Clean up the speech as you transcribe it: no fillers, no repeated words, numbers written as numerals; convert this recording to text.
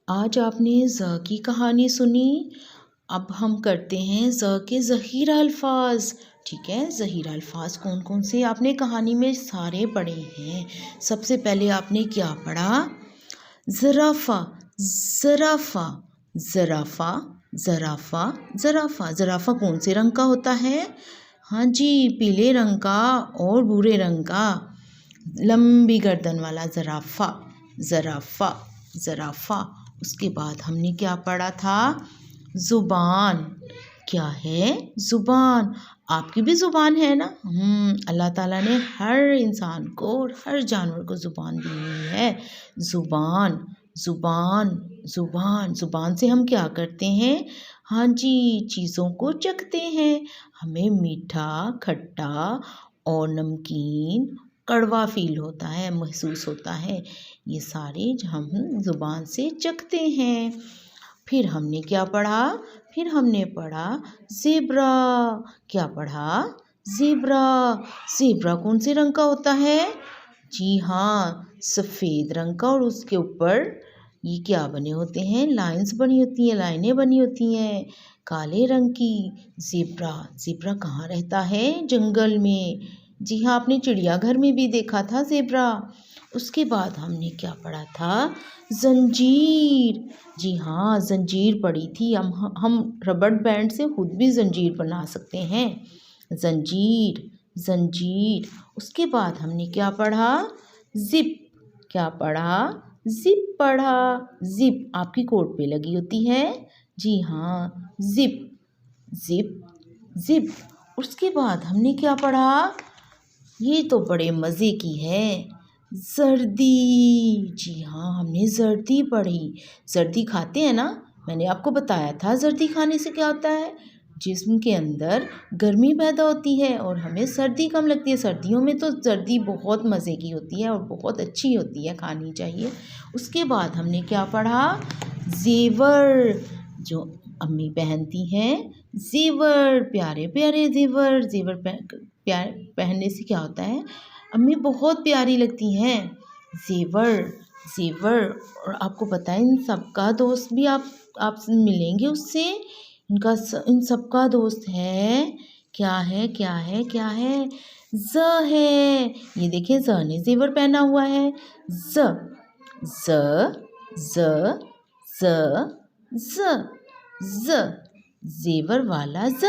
آج آپ نے ز کی کہانی سنی. اب ہم کرتے ہیں ز کے ذخیرہ الفاظ. ٹھیک ہے، ذخیرہ الفاظ کون کون سے آپ نے کہانی میں سارے پڑھے ہیں. سب سے پہلے آپ نے کیا پڑھا؟ زرافہ. زرافہ زرافہ زرافہ زرافہ. زرافہ کون سے رنگ کا ہوتا ہے؟ ہاں جی، پیلے رنگ کا اور بھورے رنگ کا، لمبی گردن والا زرافہ. زرافہ زرافہ. اس کے بعد ہم نے کیا پڑھا تھا؟ زبان. کیا ہے؟ زبان. آپ کی بھی زبان ہے نا؟ اللہ تعالیٰ نے ہر انسان کو اور ہر جانور کو زبان دی ہوئی ہے. زبان زبان زبان. زبان سے ہم کیا کرتے ہیں؟ ہاں جی، چیزوں کو چکھتے ہیں. ہمیں میٹھا، کھٹا اور نمکین، کڑوا فیل ہوتا ہے، محسوس ہوتا ہے. یہ سارے ہم زبان سے چکھتے ہیں. پھر ہم نے کیا پڑھا؟ پھر ہم نے پڑھا زیبرا. کیا پڑھا؟ زیبرا. زیبرا کون سے رنگ کا ہوتا ہے؟ جی ہاں، سفید رنگ کا، اور اس کے اوپر یہ کیا بنے ہوتے ہیں؟ لائنز بنی ہوتی ہیں، لائنیں بنی ہوتی ہیں کالے رنگ کی. زیبرا. زیبرا کہاں رہتا ہے؟ جنگل میں. جی ہاں، آپ نے چڑیا گھر میں بھی دیکھا تھا زیبرا. اس کے بعد ہم نے کیا پڑھا تھا؟ زنجیر. جی ہاں، زنجیر پڑھی تھی. ہم ربڑ بینڈ سے خود بھی زنجیر بنا سکتے ہیں. زنجیر زنجیر. اس کے بعد ہم نے کیا پڑھا؟ زپ. کیا پڑھا؟ زپ پڑھا. زپ آپ کی کوٹ پہ لگی ہوتی ہے. جی ہاں، زپ زپ زپ. اس کے بعد ہم نے کیا پڑھا؟ یہ تو بڑے مزے کی ہے، زردی. جی ہاں، ہم نے زردی پڑھی. زردی کھاتے ہیں نا؟ میں نے آپ کو بتایا تھا زردی کھانے سے کیا ہوتا ہے. جسم کے اندر گرمی پیدا ہوتی ہے اور ہمیں سردی کم لگتی ہے. سردیوں میں تو زردی بہت مزے کی ہوتی ہے اور بہت اچھی ہوتی ہے، کھانی چاہیے. اس کے بعد ہم نے کیا پڑھا؟ زیور. جو امی پہنتی ہیں، زیور، پیارے پیارے زیور. زیور پہننے سے کیا ہوتا ہے؟ امی بہت پیاری لگتی ہیں. زیور زیور. اور آپ کو پتہ ہے ان سب کا دوست بھی آپ ملیں گے اس سے. ان سب کا دوست ہے کیا ہے؟ کیا ہے؟ کیا ہے؟ ز ہے. یہ دیکھیں، ز نے زیور پہنا ہوا ہے. ز ز ز ز ز ز. زیور والا ز.